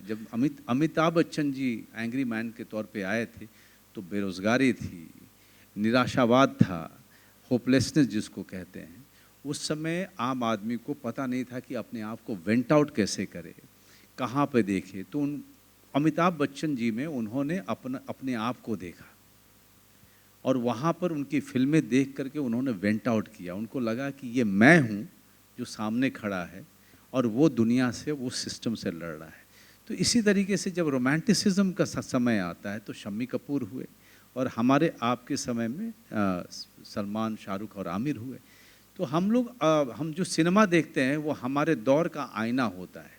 जब Amitabh Bachchan ji angry man के तौर पे आए थे तो बेरोज़गारी थी, निराशावाद था, होपलेसनेस जिसको कहते हैं। उस समय आम आदमी को पता नहीं था कि अपने आप को वेंट आउट कैसे करे, कहाँ पे देखे। तो उन अमिताभ बच्चन जी में उन्होंने अपने आप को देखा और वहाँ पर उनकी फिल्में देख करके उन्होंने वेंट आउट किया। उनको लगा कि ये मैं हूँ जो सामने खड़ा है और वो दुनिया से, वो सिस्टम से लड़ रहा है। तो इसी तरीके से जब रोमांटिसिज्म का समय आता है तो शम्मी कपूर हुए और हमारे आपके समय में सलमान, शाहरुख और आमिर हुए। तो हम जो सिनेमा देखते हैं वो हमारे दौर का आईना होता है,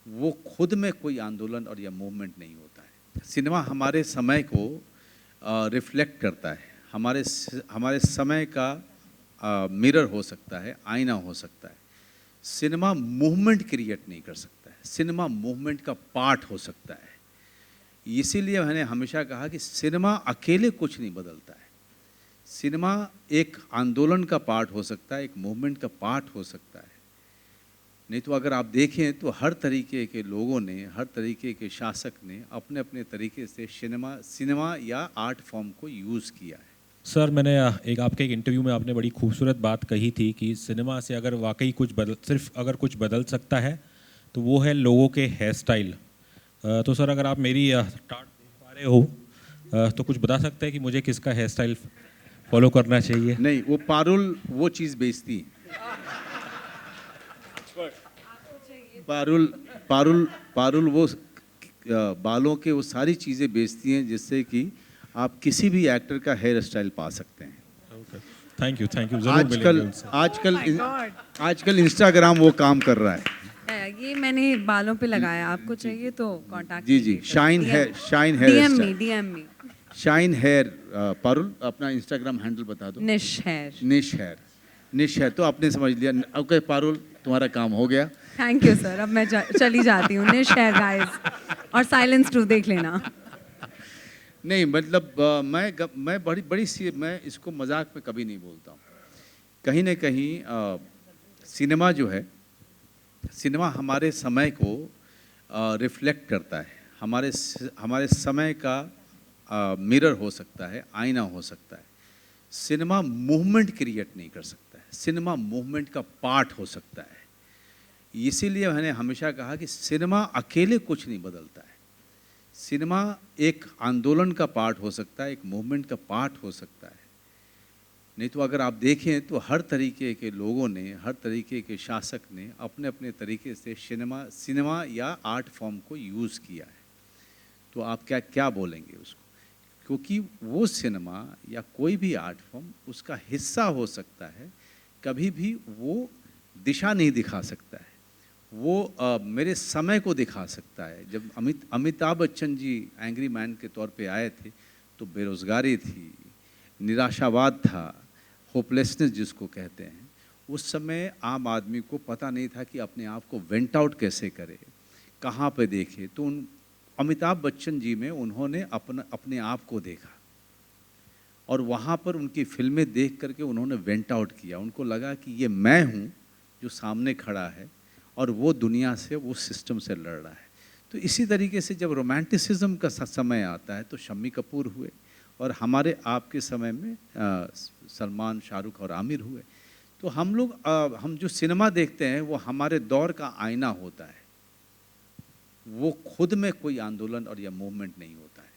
वो खुद में कोई आंदोलन और या मूवमेंट नहीं होता है। सिनेमा हमारे समय को रिफ्लेक्ट करता है, हमारे समय का मिरर हो सकता है, आईना हो सकता है। सिनेमा मूवमेंट क्रिएट नहीं कर सकता है, सिनेमा मूवमेंट का पार्ट हो सकता है। इसीलिए मैंने हमेशा कहा कि सिनेमा अकेले कुछ नहीं बदलता है। सिनेमा एक आंदोलन का पार्ट हो सकता है, एक मूवमेंट का पार्ट हो सकता है। नहीं तो अगर आप देखें तो हर तरीके के लोगों ने, हर तरीके के शासक ने अपने अपने तरीके से सिनेमा या आर्ट फॉर्म को यूज़ किया है। सर, मैंने आपके एक इंटरव्यू में आपने बड़ी खूबसूरत बात कही थी कि सिनेमा से अगर वाकई अगर कुछ बदल सकता है तो वो है लोगों के हेयर स्टाइल। तो सर, अगर आप मेरी टाट देख पा रहे हो तो कुछ बता सकते हैं कि मुझे किसका हेयर स्टाइल फॉलो करना चाहिए? नहीं, वो पारुल वो चीज़ बेचती है। पारुल पारुल पारुल वो बालों के वो सारी चीज़ें बेचती हैं जिससे कि आप किसी भी एक्टर का हेयर स्टाइल पा सकते हैं। थैंक यू, आजकल इंस्टाग्राम वो काम कर रहा है। ये मैंने बालों पे लगाया, आपको चाहिए तो कांटेक्ट जी, shine hair shine hair. Parul अपना इंस्टाग्राम हैंडल बता दो। निश हेयर तो आपने समझ लिया। ओके पारुल, तुम्हारा काम हो गया। थैंक यू सर, अब मैं चली जाती हूँ। निश हेयर गाइस, और साइलेंस टू देख लेना। नहीं मतलब मैं बड़ी सी, मैं इसको मजाक में कभी नहीं बोलता हूँ। कहीं ना कहीं सिनेमा जो है, सिनेमा हमारे समय को रिफ्लेक्ट करता है, हमारे समय का मिरर हो सकता है, आईना हो सकता है। सिनेमा मूवमेंट क्रिएट नहीं कर सकता है, सिनेमा मूवमेंट का पार्ट हो सकता है। इसीलिए मैंने हमेशा कहा कि सिनेमा अकेले कुछ नहीं बदलता है। सिनेमा एक आंदोलन का पार्ट हो सकता है, एक मूवमेंट का पार्ट हो सकता है। नहीं तो अगर आप देखें तो हर तरीके के लोगों ने, हर तरीके के शासक ने अपने अपने तरीके से सिनेमा या आर्ट फॉर्म को यूज़ किया है। तो आप क्या बोलेंगे उसको? क्योंकि वो सिनेमा या कोई भी आर्ट फॉर्म उसका हिस्सा हो सकता है, कभी भी वो दिशा नहीं दिखा सकता है। वो मेरे समय को दिखा सकता है। जब अमिताभ बच्चन जी एंग्री मैन के तौर पे आए थे तो बेरोज़गारी थी, निराशावाद था, होपलेसनेस जिसको कहते हैं। उस समय आम आदमी को पता नहीं था कि अपने आप को वेंट आउट कैसे करे, कहाँ पे देखे। तो अमिताभ बच्चन जी में उन्होंने अपने आप को देखा और वहाँ पर उनकी फिल्में देख करके उन्होंने वेंट आउट किया। उनको लगा कि ये मैं हूँ जो सामने खड़ा है और वो दुनिया से, वो सिस्टम से लड़ रहा है। तो इसी तरीके से जब रोमांटिसिज्म का समय आता है तो शम्मी कपूर हुए और हमारे आपके समय में सलमान, शाहरुख और आमिर हुए। तो हम जो सिनेमा देखते हैं वो हमारे दौर का आईना होता है, वो खुद में कोई आंदोलन और या मूवमेंट नहीं होता है।